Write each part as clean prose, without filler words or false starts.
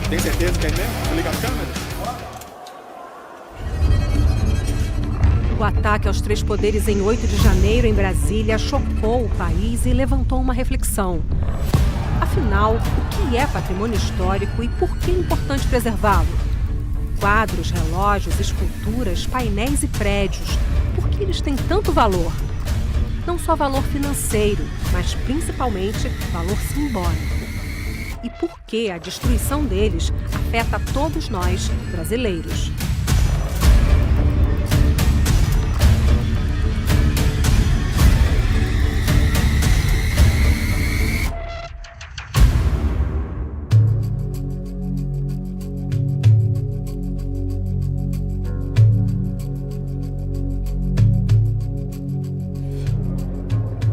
Tem certeza que é mesmo? Vou ligar a câmera. O ataque aos três poderes em 8 de janeiro, em Brasília, chocou o país e levantou uma reflexão. Afinal, o que é patrimônio histórico e por que é importante preservá-lo? Quadros, relógios, esculturas, painéis e prédios, por que eles têm tanto valor? Não só valor financeiro, mas principalmente valor simbólico. E por que a destruição deles afeta todos nós, brasileiros?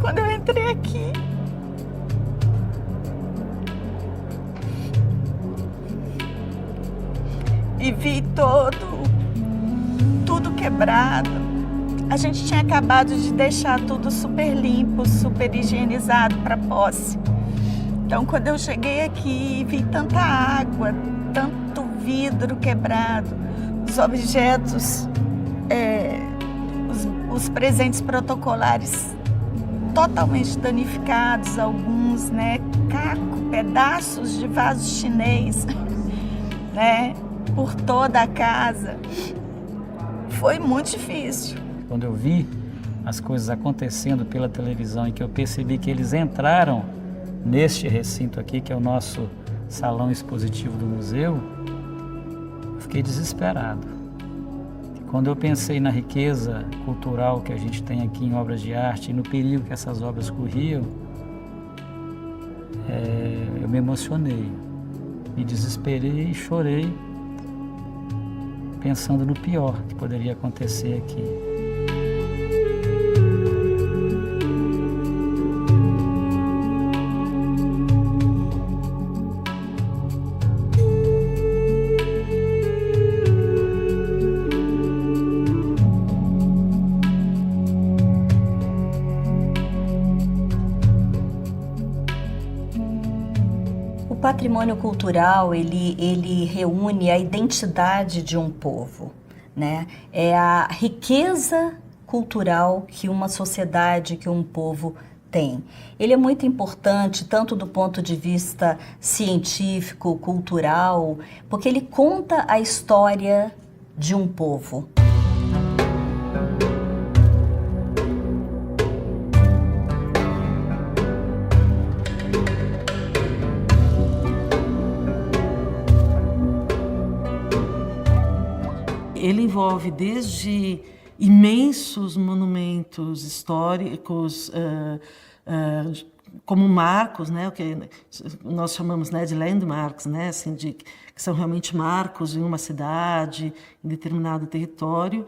Quando eu entrei aqui, e vi tudo quebrado. A gente tinha acabado de deixar tudo super limpo, super higienizado para posse. Então, quando eu cheguei aqui e vi tanta água, tanto vidro quebrado, os objetos, os presentes protocolares totalmente danificados, alguns, né, caco, pedaços de vaso chinês, né, por toda a casa. Foi muito difícil. Quando eu vi as coisas acontecendo pela televisão e que eu percebi que eles entraram neste recinto aqui, que é o nosso salão expositivo do museu, eu fiquei desesperado. Quando eu pensei na riqueza cultural que a gente tem aqui em obras de arte e no perigo que essas obras corriam, eu me emocionei, me desesperei e chorei, pensando no pior que poderia acontecer aqui. O patrimônio cultural, ele reúne a identidade de um povo, né? É a riqueza cultural que uma sociedade, que um povo tem. Ele é muito importante, tanto do ponto de vista científico, cultural, porque ele conta a história de um povo. Ele envolve desde imensos monumentos históricos, como marcos, né, o que nós chamamos, né, de landmarks, né, assim, que são realmente marcos em uma cidade, em determinado território,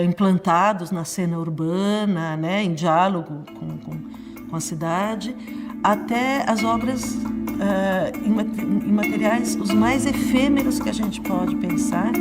implantados na cena urbana, né, em diálogo com a cidade, até as obras em materiais os mais efêmeros que a gente pode pensar.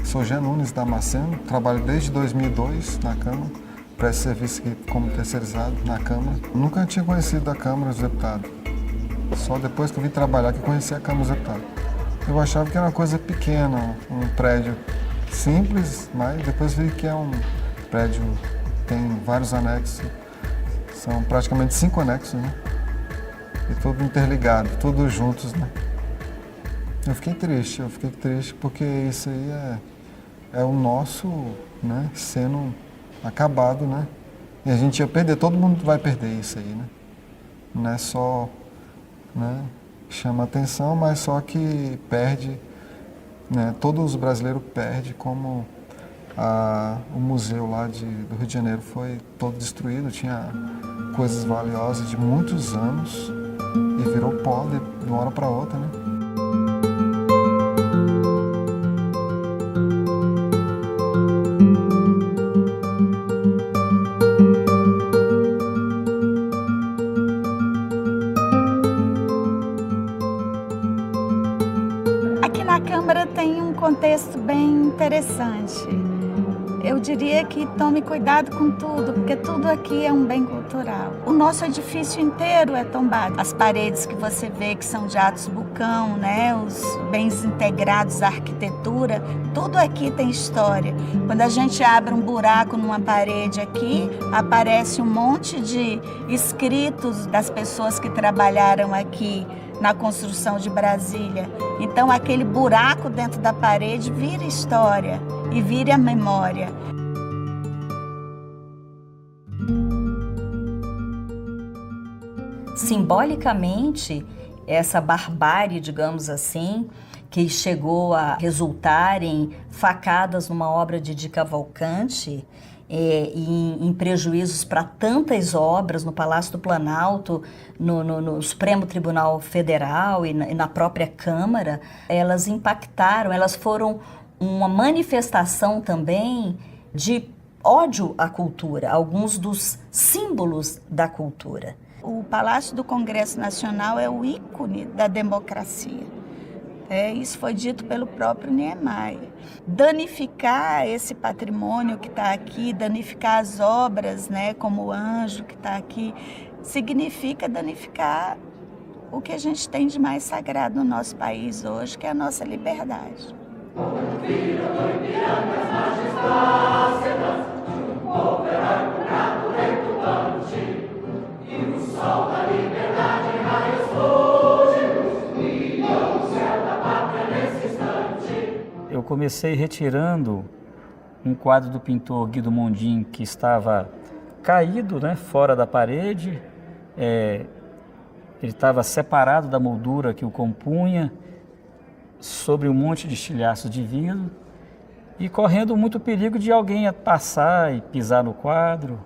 Sou Jean Nunes Damasceno, trabalho desde 2002 na Câmara, presto serviço aqui como terceirizado na Câmara. Nunca tinha conhecido a Câmara dos Deputados, só depois que eu vim trabalhar que conheci a Câmara dos Deputados. Eu achava que era uma coisa pequena, um prédio simples, mas depois vi que é um prédio, tem vários anexos, são praticamente 5 anexos, né? E tudo interligado, todos juntos, né? Eu fiquei triste porque isso aí é o nosso, né, sendo acabado, né? E a gente ia perder, todo mundo vai perder isso aí, né? Não é só, né, chama atenção, mas só que perde, né? Todos os brasileiros perdem, como o museu lá do Rio de Janeiro foi todo destruído, tinha coisas valiosas de muitos anos e virou pó de uma hora para outra, né? contexto bem interessante. Eu diria que tome cuidado com tudo, porque tudo aqui é um bem cultural. O nosso edifício inteiro é tombado. As paredes que você vê que são de Atos Bucão, né? Os bens integrados à arquitetura, tudo aqui tem história. Quando a gente abre um buraco numa parede aqui, aparece um monte de escritos das pessoas que trabalharam aqui na construção de Brasília. Então, aquele buraco dentro da parede vira história e vira memória. Simbolicamente, essa barbárie, digamos assim, que chegou a resultar em facadas numa obra de Di Cavalcanti, em prejuízos para tantas obras no Palácio do Planalto, no Supremo Tribunal Federal e na própria Câmara, elas impactaram, elas foram uma manifestação também de ódio à cultura, alguns dos símbolos da cultura. O Palácio do Congresso Nacional é o ícone da democracia. Isso foi dito pelo próprio Niemeyer. Danificar esse patrimônio que está aqui, danificar as obras, né, como o Anjo que está aqui, significa danificar o que a gente tem de mais sagrado no nosso país hoje, que é a nossa liberdade. Eu comecei retirando um quadro do pintor Guido Mondin que estava caído, né, fora da parede. Ele estava separado da moldura que o compunha, sobre um monte de estilhaços de vidro e correndo muito perigo de alguém passar e pisar no quadro.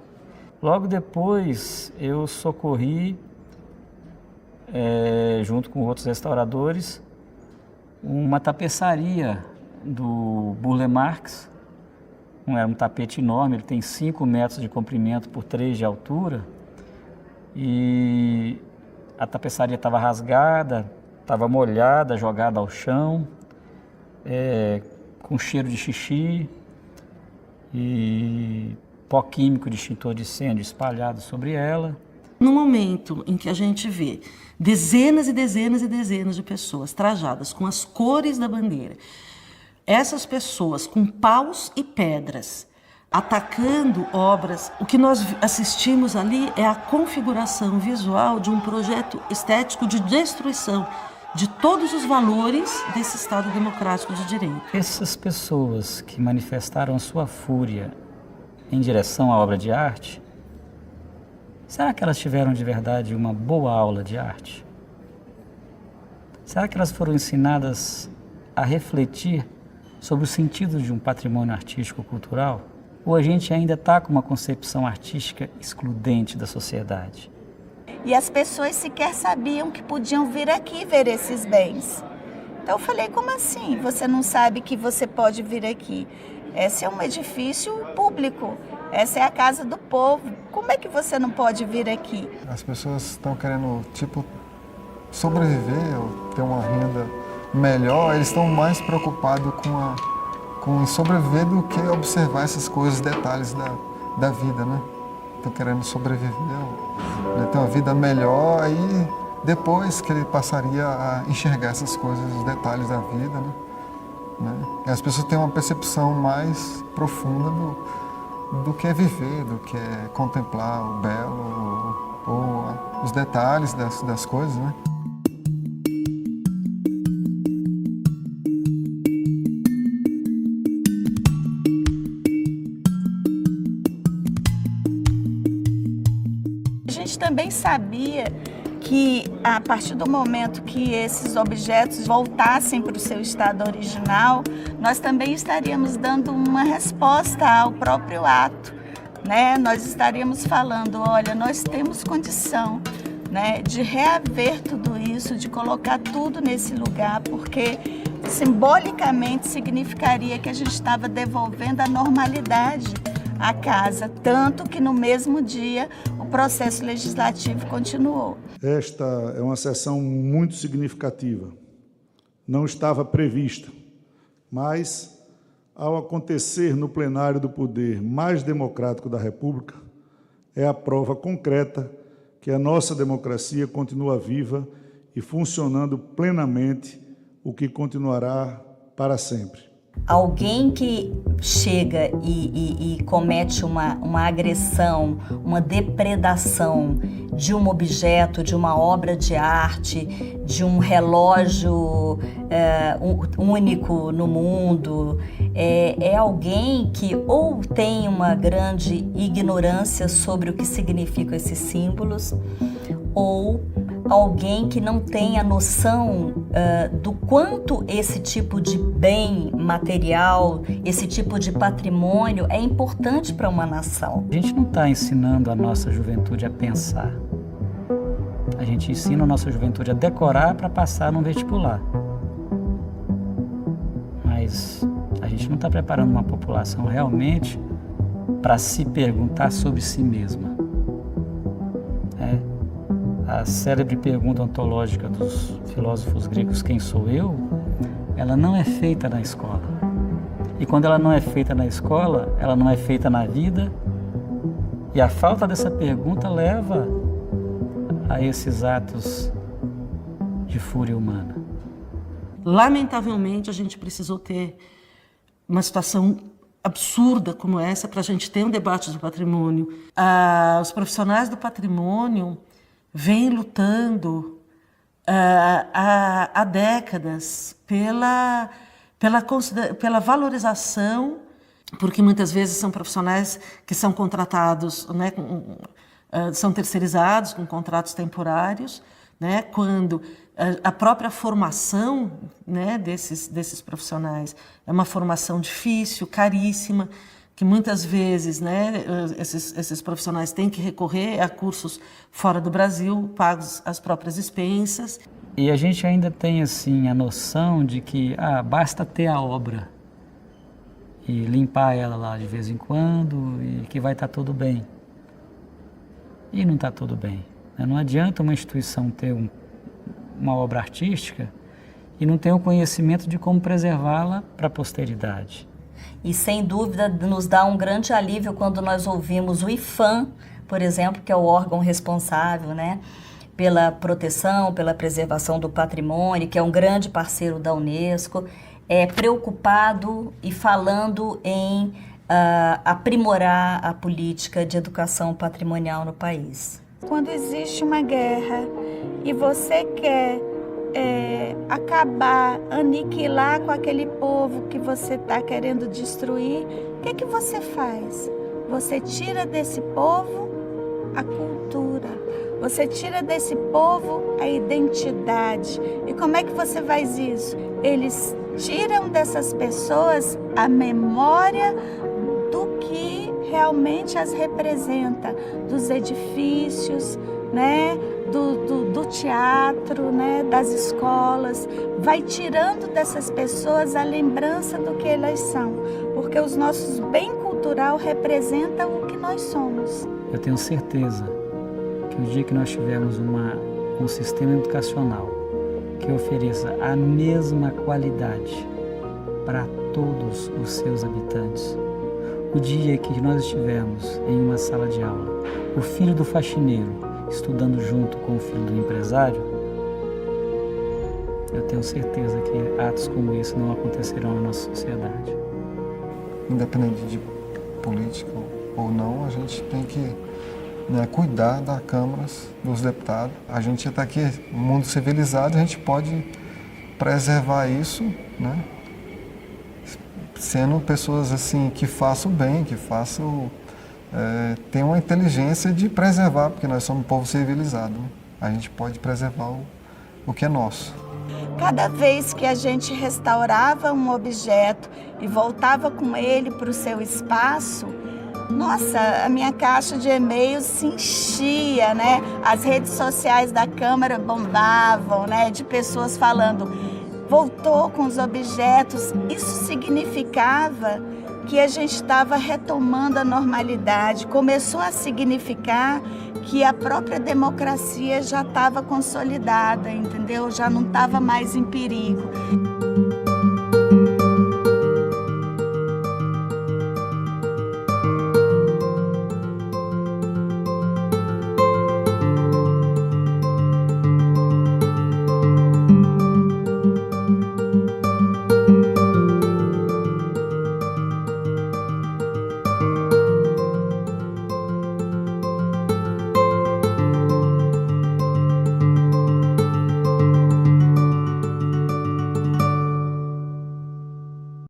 Logo depois eu socorri, junto com outros restauradores, uma tapeçaria do Burle Marx. Era um tapete enorme, ele tem 5 metros de comprimento por 3 de altura, e a tapeçaria estava rasgada, estava molhada, jogada ao chão, com cheiro de xixi e pó químico de extintor de incêndio espalhado sobre ela. No momento em que a gente vê dezenas e dezenas e dezenas de pessoas trajadas com as cores da bandeira, essas pessoas com paus e pedras atacando obras, o que nós assistimos ali é a configuração visual de um projeto estético de destruição de todos os valores desse Estado democrático de direito. Essas pessoas que manifestaram sua fúria em direção à obra de arte, será que elas tiveram de verdade uma boa aula de arte? Será que elas foram ensinadas a refletir sobre o sentido de um patrimônio artístico-cultural? Ou a gente ainda está com uma concepção artística excludente da sociedade? E as pessoas sequer sabiam que podiam vir aqui ver esses bens. Então eu falei, como assim? Você não sabe que você pode vir aqui? Esse é um edifício público, essa é a casa do povo. Como é que você não pode vir aqui? As pessoas estão querendo, sobreviver ou ter uma renda melhor, eles estão mais preocupados com sobreviver do que observar essas coisas, detalhes da vida, né? Estão querendo sobreviver, né? Ter uma vida melhor, aí depois que ele passaria a enxergar essas coisas, os detalhes da vida, né? E as pessoas têm uma percepção mais profunda do que é viver, do que é contemplar o belo ou os detalhes das coisas, né? A gente também sabia que a partir do momento que esses objetos voltassem para o seu estado original, nós também estaríamos dando uma resposta ao próprio ato, né? Nós estaríamos falando, olha, nós temos condição, né, de reaver tudo isso, de colocar tudo nesse lugar, porque simbolicamente significaria que a gente estava devolvendo a normalidade à casa, tanto que no mesmo dia o processo legislativo continuou. Esta é uma sessão muito significativa. Não estava prevista Mas, ao acontecer no plenário do poder mais democrático da República, é a prova concreta que a nossa democracia continua viva e funcionando plenamente, o que continuará para sempre. Alguém que chega e comete uma agressão, uma depredação de um objeto, de uma obra de arte, de um relógio único no mundo, é alguém que ou tem uma grande ignorância sobre o que significam esses símbolos, ou alguém que não tem a noção do quanto esse tipo de bem material, esse tipo de patrimônio é importante para uma nação. A gente não está ensinando a nossa juventude a pensar. A gente ensina a nossa juventude a decorar para passar num vestibular. Mas a gente não está preparando uma população realmente para se perguntar sobre si mesma. A célebre pergunta ontológica dos filósofos gregos, quem sou eu? Ela não é feita na escola. E quando ela não é feita na escola, ela não é feita na vida. E a falta dessa pergunta leva a esses atos de fúria humana. Lamentavelmente, a gente precisou ter uma situação absurda como essa para a gente ter um debate do patrimônio. Os profissionais do patrimônio vêm lutando há décadas pela valorização, porque muitas vezes são profissionais que são contratados, né, são terceirizados com contratos temporários, né, quando a própria formação, né, desses profissionais é uma formação difícil, caríssima, que muitas vezes, né, esses profissionais têm que recorrer a cursos fora do Brasil, pagos às próprias expensas. E a gente ainda tem assim a noção de que basta ter a obra e limpar ela lá de vez em quando e que vai estar tudo bem. E não está tudo bem. Não adianta uma instituição ter uma obra artística e não ter o conhecimento de como preservá-la para a posteridade. E, sem dúvida, nos dá um grande alívio quando nós ouvimos o IPHAN, por exemplo, que é o órgão responsável, né, pela proteção, pela preservação do patrimônio, que é um grande parceiro da Unesco, preocupado e falando em aprimorar a política de educação patrimonial no país. Quando existe uma guerra e você quer acabar, aniquilar com aquele povo que você está querendo destruir, o que você faz? Você tira desse povo a cultura, você tira desse povo a identidade. E como é que você faz isso? Eles tiram dessas pessoas a memória do que realmente as representa, dos edifícios, né? Do teatro, né? Das escolas, vai tirando dessas pessoas a lembrança do que elas são, porque os nossos bens culturais representam o que nós somos. Eu tenho certeza que o dia que nós tivermos um sistema educacional que ofereça a mesma qualidade para todos os seus habitantes, o dia que nós estivermos em uma sala de aula, o filho do faxineiro estudando junto com o filho do empresário, eu tenho certeza que atos como esse não acontecerão na nossa sociedade. Independente de política ou não, a gente tem que cuidar das câmaras, dos deputados. A gente está aqui, no mundo civilizado, a gente pode preservar isso, né? Sendo pessoas assim que façam bem, que façam tem uma inteligência de preservar, porque nós somos um povo civilizado, né? A gente pode preservar o que é nosso. Cada vez que a gente restaurava um objeto e voltava com ele para o seu espaço, nossa, a minha caixa de e-mails se enchia, né? As redes sociais da Câmara bombavam, né? De pessoas falando, voltou com os objetos. Isso significava que a gente estava retomando a normalidade, começou a significar que a própria democracia já estava consolidada, entendeu? Já não estava mais em perigo.